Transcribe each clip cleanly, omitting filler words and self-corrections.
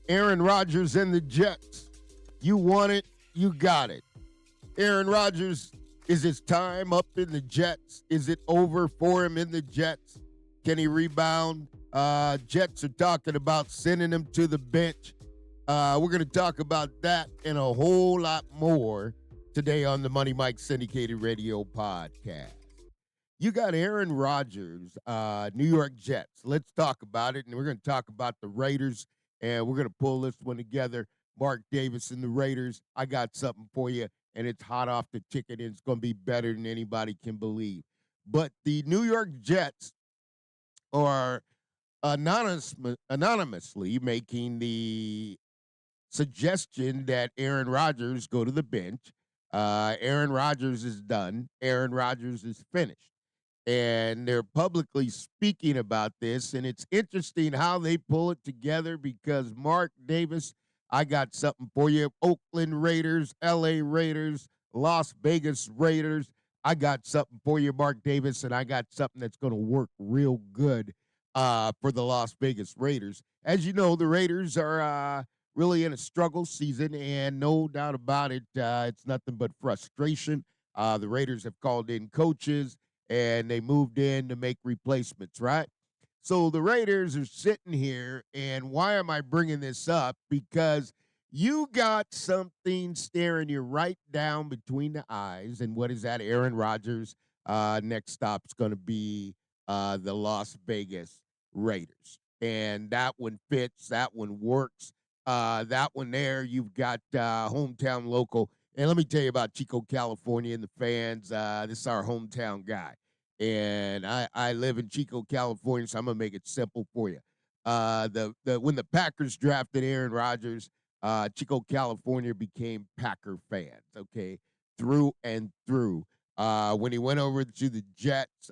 Aaron Rodgers and the Jets. You want it, you got it. Aaron Rodgers, is his time up in the Jets? Is it over for him in the Jets? Can he rebound? Jets are talking about sending him to the bench. We're going to talk about that and a whole lot more today on the Money Mike Syndicated Radio Podcast. You got Aaron Rodgers, New York Jets. Let's talk about it, and we're going to talk about the Raiders, and we're going to pull this one together. Mark Davis and the Raiders, I got something for you, and it's hot off the ticket, and it's going to be better than anybody can believe. But the New York Jets are anonymously making the suggestion that Aaron Rodgers go to the bench. Aaron Rodgers is done. Aaron Rodgers is finished. And they're publicly speaking about this. And it's interesting how they pull it together because Mark Davis, I got something for you. Oakland Raiders, LA Raiders, Las Vegas Raiders. I got something for you, Mark Davis, and I got something that's going to work real good for the Las Vegas Raiders. As you know, the Raiders are really in a struggle season, and no doubt about it, it's nothing but frustration. The Raiders have called in coaches, and they moved in to make replacements, right? So the Raiders are sitting here, and why am I bringing this up? Because you got something staring you right down between the eyes, and what is that? Aaron Rodgers. Next stop's going to be the Las Vegas Raiders, and that one fits. That one works. That one there, you've got hometown local. And let me tell you about Chico, California, and the fans. This is our hometown guy. And I live in Chico, California, so I'm going to make it simple for you. When the Packers drafted Aaron Rodgers, Chico, California became Packer fans, okay, through and through. When he went over to the Jets,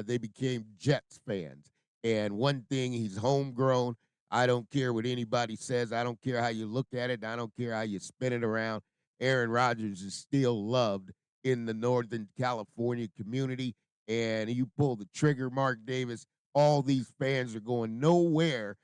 they became Jets fans. And one thing, he's homegrown. I don't care what anybody says. I don't care how you look at it. I don't care how you spin it around. Aaron Rodgers is still loved in the Northern California community. And you pull the trigger, Mark Davis, all these fans are going nowhere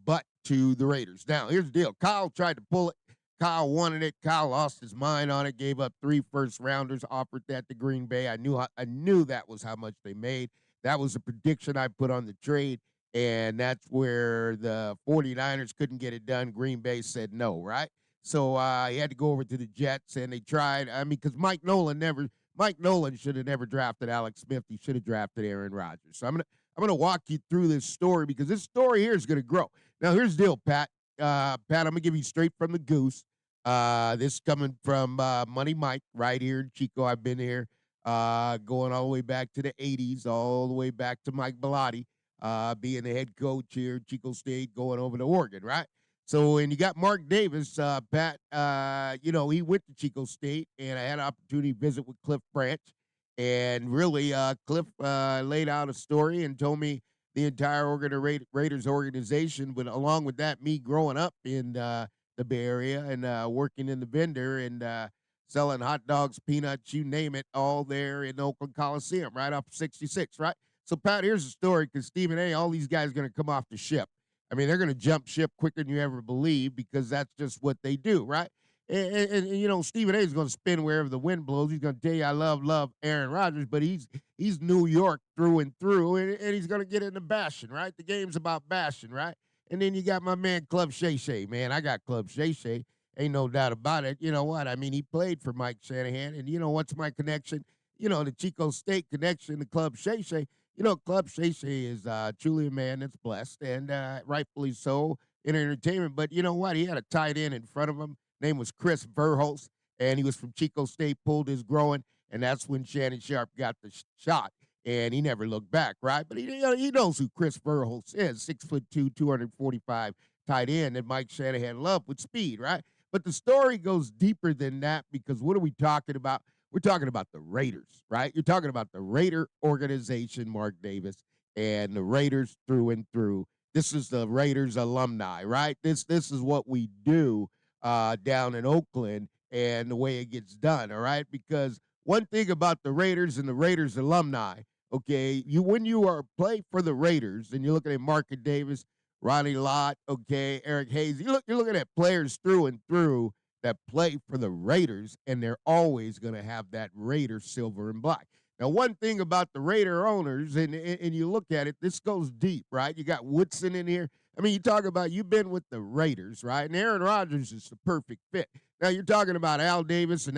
but to the Raiders. Now, here's the deal. Kyle tried to pull it. Kyle wanted it. Kyle lost his mind on it, gave up 3 first-rounders, offered that to Green Bay. I knew that was how much they made. That was a prediction I put on the trade. And that's where the 49ers couldn't get it done. Green Bay said no, right? So he had to go over to the Jets, and they tried. I mean, because Mike Nolan should have never drafted Alex Smith. He should have drafted Aaron Rodgers. So I'm gonna walk you through this story because this story here is gonna grow. Now here's the deal, Pat. Pat, I'm gonna give you straight from the goose. This coming from Money Mike right here in Chico. I've been here going all the way back to the 80s, all the way back to Mike Bellotti. Being the head coach here at Chico State, going over to Oregon, right? So, and you got Mark Davis, Pat, he went to Chico State, and I had an opportunity to visit with Cliff Branch. And really, Cliff laid out a story and told me the entire Raiders organization, but along with that, me growing up in the Bay Area and working in the vendor and selling hot dogs, peanuts, you name it, all there in the Oakland Coliseum, right off 66, right? So, Pat, here's the story because Stephen A., all these guys are going to come off the ship. I mean, they're going to jump ship quicker than you ever believe because that's just what they do, right? And Stephen A. is going to spin wherever the wind blows. He's going to tell you, I love Aaron Rodgers, but he's New York through and through, and he's going to get into bashing, right? The game's about bashing, right? And then you got my man, Club Shay Shay. Man, I got Club Shay Shay. Ain't no doubt about it. You know what? I mean, he played for Mike Shanahan, and you know what's my connection? The Chico State connection to Club Shay Shay. Club Shay Shay is truly a man that's blessed, and rightfully so in entertainment. But you know what? He had a tight end in front of him. Name was Chris Verhulst, and he was from Chico State, pulled his groin, and that's when Shannon Sharp got the shot, and he never looked back, right? But he knows who Chris Verhulst is, 6'2", 245 tight end that Mike Shanahan loved with speed, right? But the story goes deeper than that because what are we talking about? We're talking about the Raiders, right? You're talking about the Raider organization, Mark Davis, and the Raiders through and through. This is the Raiders alumni, right? This is what we do down in Oakland and the way it gets done, all right? Because one thing about the Raiders and the Raiders alumni, okay, when you are play for the Raiders and you're looking at Mark Davis, Ronnie Lott, okay, Eric Hayes. You're looking at players through and through that play for the Raiders, and they're always going to have that Raider silver and black. Now, one thing about the Raider owners, and you look at it, this goes deep, right? You got Woodson in here. I mean, you talk about you've been with the Raiders, right? And Aaron Rodgers is the perfect fit. Now you're talking about Al Davis and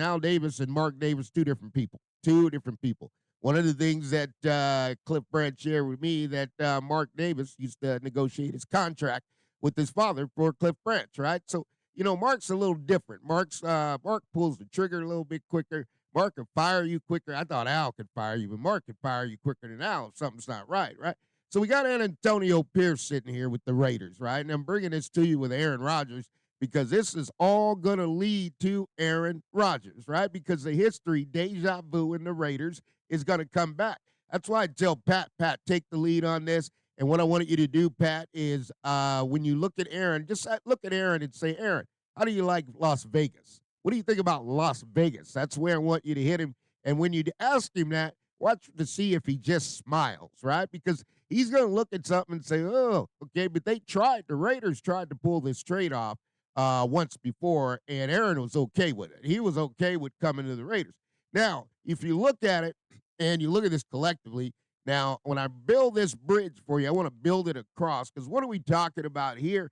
Mark Davis, two different people. Two different people. One of the things that Cliff Brandt shared with me that Mark Davis used to negotiate his contract with his father for Cliff Brandt, right? So Mark's a little different. Mark pulls the trigger a little bit quicker. Mark can fire you quicker. I thought Al could fire you, but Mark can fire you quicker than Al if something's not right, right? So we got Antonio Pierce sitting here with the Raiders, right? And I'm bringing this to you with Aaron Rodgers because this is all going to lead to Aaron Rodgers, right? Because the history, deja vu in the Raiders is going to come back. That's why I tell Pat, take the lead on this. And what I wanted you to do, Pat, is when you look at Aaron, just look at Aaron and say, Aaron, how do you like Las Vegas? What do you think about Las Vegas? That's where I want you to hit him. And when you ask him that, watch to see if he just smiles, right? Because he's going to look at something and say, oh, okay. But the Raiders tried to pull this trade off once before, and Aaron was okay with it. He was okay with coming to the Raiders. Now, if you look at it and you look at this collectively, now, when I build this bridge for you, I want to build it across because what are we talking about here?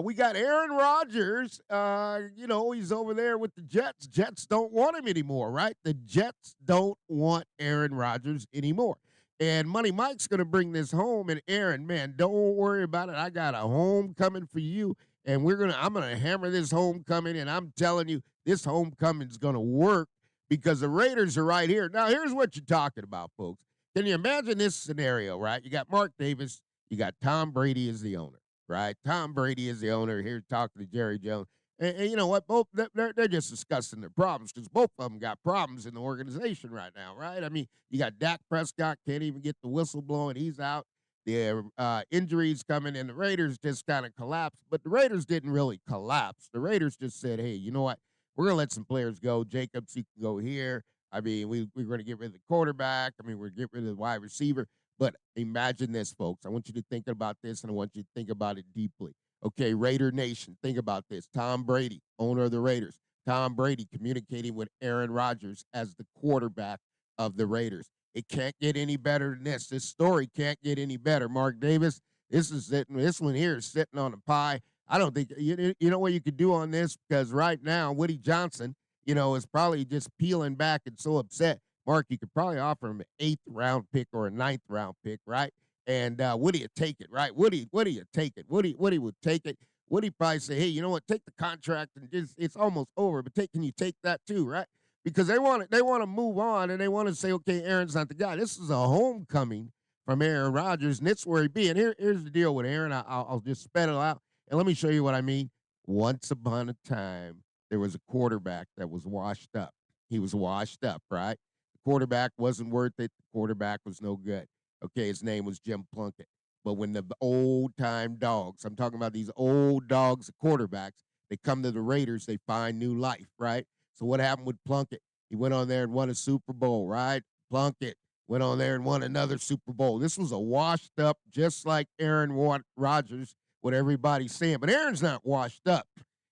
We got Aaron Rodgers. He's over there with the Jets. Jets don't want him anymore, right? The Jets don't want Aaron Rodgers anymore. And Money Mike's going to bring this home. And Aaron, man, don't worry about it. I got a homecoming for you. And I'm going to hammer this homecoming. And I'm telling you, this homecoming's going to work because the Raiders are right here. Now, here's what you're talking about, folks. Can you imagine this scenario, right? You got Mark Davis. You got Tom Brady as the owner, right? Tom Brady is the owner here talking to Jerry Jones. And you know what? Both they're just discussing their problems because both of them got problems in the organization right now, right? I mean, you got Dak Prescott can't even get the whistle blowing; he's out. The injuries coming, and the Raiders just kind of collapsed. But the Raiders didn't really collapse. The Raiders just said, "Hey, you know what? We're gonna let some players go. Jacobs, you can go here. I mean, we're going to get rid of the quarterback. I mean, we're going to get rid of the wide receiver. But imagine this, folks. I want you to think about this, and I want you to think about it deeply. Okay, Raider Nation, think about this. Tom Brady, owner of the Raiders. Tom Brady communicating with Aaron Rodgers as the quarterback of the Raiders. It can't get any better than this. This story can't get any better. Mark Davis, this one here is sitting on a pie. I don't think you know what you could do on this because right now, Woody Johnson, is probably just peeling back and so upset. Mark, you could probably offer him an 8th-round pick or a 9th-round pick, right? And Woody would take it, right? Woody would take it. Woody would take it. Woody probably say, hey, you know what? Take the contract and it's almost over, but can you take that too, right? Because they want to move on and they want to say, okay, Aaron's not the guy. This is a homecoming from Aaron Rodgers, and it's where he be. And here's the deal with Aaron. I'll just spell it out and let me show you what I mean. Once upon a time, there was a quarterback that was washed up. He was washed up, right? The quarterback wasn't worth it. The quarterback was no good. Okay, his name was Jim Plunkett. But when the old time dogs, I'm talking about these old dogs, quarterbacks, they come to the Raiders, they find new life, right? So what happened with Plunkett? He went on there and won a Super Bowl, right? Plunkett went on there and won another Super Bowl. This was a washed up, just like Aaron Rodgers, what everybody's saying. But Aaron's not washed up.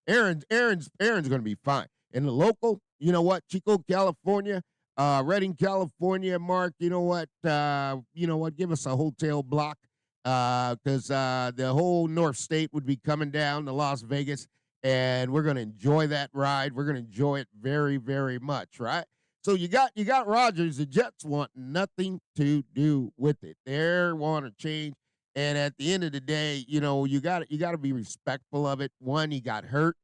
Aaron's going to be fine. In the local, you know what? Chico, California, Redding, California, Mark, you know what? Give us a hotel block because the whole North State would be coming down to Las Vegas, and we're going to enjoy that ride. We're going to enjoy it very, very much, right? So you got Rodgers. The Jets want nothing to do with it. They want to change. And at the end of the day, you got to be respectful of it. One, he got hurt.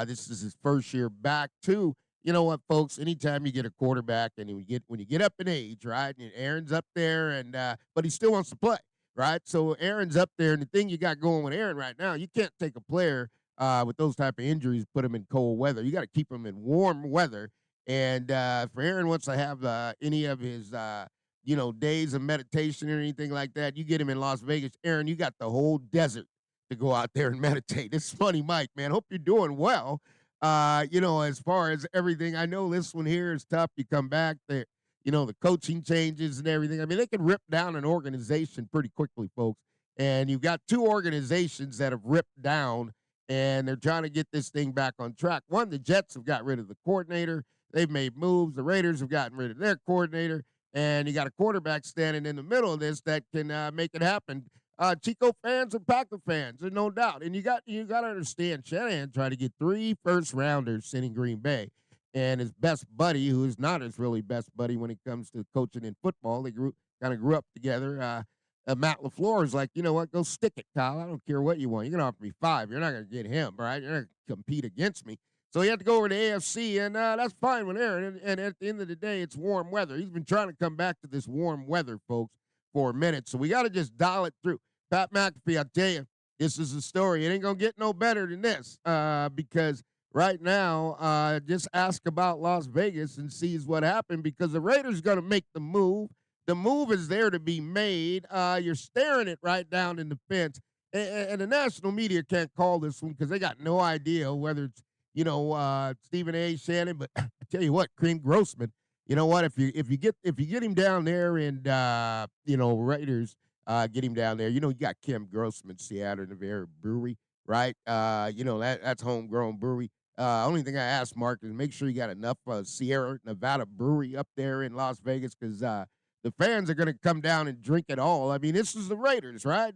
This is his first year back. Two, you know what, folks? Anytime you get a quarterback, and when you get up in age, right? And Aaron's up there, and but he still wants to play, right? So Aaron's up there, and the thing you got going with Aaron right now, you can't take a player with those type of injuries, put him in cold weather. You got to keep him in warm weather. And for Aaron wants to have any of his days of meditation or anything like that, you get him in Las Vegas. Aaron, you got the whole desert to go out there and meditate. It's funny, Mike, man. Hope you're doing well. As far as everything, I know this one here is tough. You come back there, the coaching changes and everything. I mean, they can rip down an organization pretty quickly, folks. And you've got two organizations that have ripped down, and they're trying to get this thing back on track. One, the Jets have got rid of the coordinator. They've made moves. The Raiders have gotten rid of their coordinator. And you got a quarterback standing in the middle of this that can make it happen. Chico fans and Packer fans, there's no doubt. And you got to understand, Shanahan tried to get 3 first-rounders in Green Bay, and his best buddy, who is not his really best buddy when it comes to coaching in football, they kind of grew up together. Matt LaFleur is like, you know what? Go stick it, Kyle. I don't care what you want. You're gonna offer me 5. You're not gonna get him, right? You're not gonna compete against me. So he had to go over to AFC, and that's fine with Aaron. And at the end of the day, it's warm weather. He's been trying to come back to this warm weather, folks, for a minute. So we got to just dial it through. Pat McAfee, I tell you, this is the story. It ain't gonna get no better than this, because right now, just ask about Las Vegas and sees what happened, because the Raiders gonna make the move. The move is there to be made. You're staring it right down in the fence, and the national media can't call this one because they got no idea whether it's Stephen A. Shannon. But I tell you what, Cream Grossman. You know what? If you get him down there, and Raiders get him down there. You got Kim Grossman, Seattle Nevada Brewery, right? That's homegrown brewery. Only thing I ask Mark is make sure you got enough Sierra Nevada Brewery up there in Las Vegas, because the fans are going to come down and drink it all. I mean, this is the Raiders, right?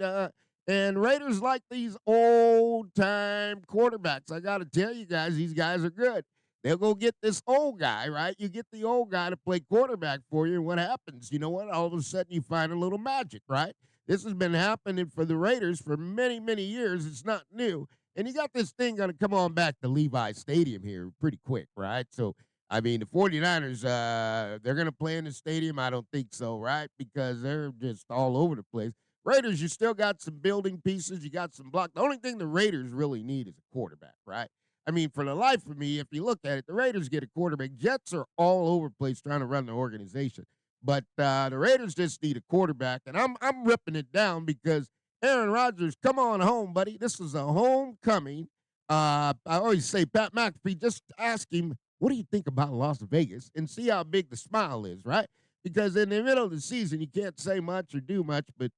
And Raiders like these old-time quarterbacks. I got to tell you guys, these guys are good. They'll go get this old guy, right? You get the old guy to play quarterback for you, and what happens? You know what? All of a sudden, you find a little magic, right? This has been happening for the Raiders for many, many years. It's not new. And you got this thing going to come on back to Levi Stadium here pretty quick, right? So, I mean, the 49ers, they're going to play in the stadium? I don't think so, right? Because they're just all over the place. Raiders, you still got some building pieces. You got some block. The only thing the Raiders really need is a quarterback, right? I mean, for the life of me, if you look at it, the Raiders get a quarterback. Jets are all over the place trying to run the organization. But the Raiders just need a quarterback. And I'm ripping it down because Aaron Rodgers, come on home, buddy. This is a homecoming. I always say, Pat McAfee, just ask him, what do you think about Las Vegas? And see how big the smile is, right? Because in the middle of the season, you can't say much or do much, but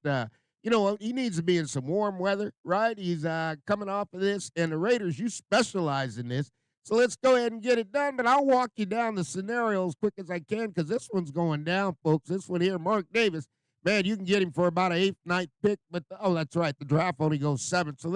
he needs to be in some warm weather, right? He's coming off of this, and the Raiders, you specialize in this. So let's go ahead and get it done, but I'll walk you down the scenario as quick as I can, because this one's going down, folks. This one here, Mark Davis, man, you can get him for about an 8th, 9th pick, but, that's right, the draft only goes 7th. So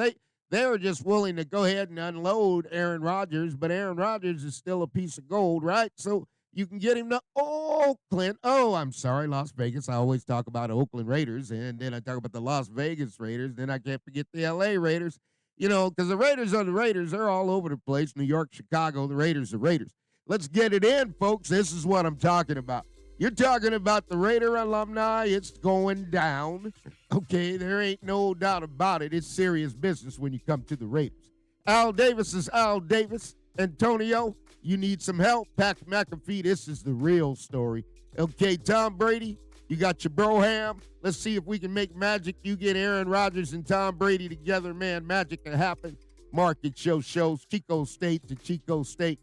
they were just willing to go ahead and unload Aaron Rodgers, but Aaron Rodgers is still a piece of gold, right? So you can get him to Las Vegas. I always talk about Oakland Raiders, and then I talk about the Las Vegas Raiders. Then I can't forget the L.A. Raiders, because the Raiders are the Raiders. They're all over the place. New York, Chicago, the Raiders are Raiders. Let's get it in, folks. This is what I'm talking about. You're talking about the Raider alumni. It's going down. Okay, there ain't no doubt about it. It's serious business when you come to the Raiders. Al Davis is Al Davis. Antonio, you need some help. Pat McAfee, this is the real story. Okay, Tom Brady, you got your Broham. Let's see if we can make magic. You get Aaron Rodgers and Tom Brady together, man. Magic can happen. Market shows Chico State to Chico State.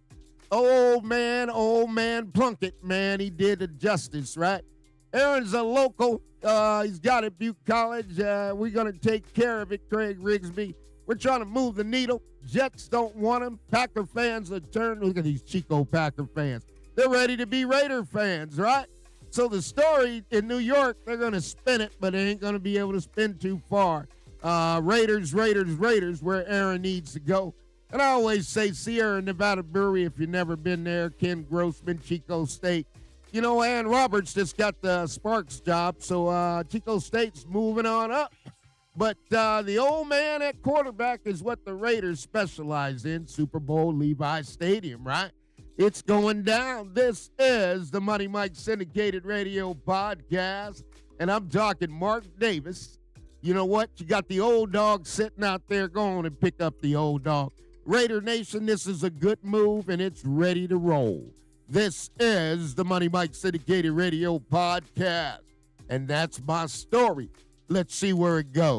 Old man Plunkett, man, he did it justice, right? Aaron's a local. He's got it, Butte College. We're going to take care of it, Craig Rigsby. We're trying to move the needle. Jets don't want him. Packer fans are turned. Look at these Chico Packer fans. They're ready to be Raider fans, right? So the story in New York, they're going to spin it, but they ain't going to be able to spin too far. Raiders, where Aaron needs to go. And I always say Sierra Nevada Brewery, if you've never been there. Ken Grossman, Chico State. Ann Roberts just got the Sparks job, so Chico State's moving on up. But the old man at quarterback is what the Raiders specialize in, Super Bowl Levi Stadium, right? It's going down. This is the Money Mike Syndicated Radio Podcast, and I'm talking Mark Davis. You know what? You got the old dog sitting out there. Go on and pick up the old dog. Raider Nation, this is a good move, and it's ready to roll. This is the Money Mike Syndicated Radio Podcast, and that's my story. Let's see where it goes.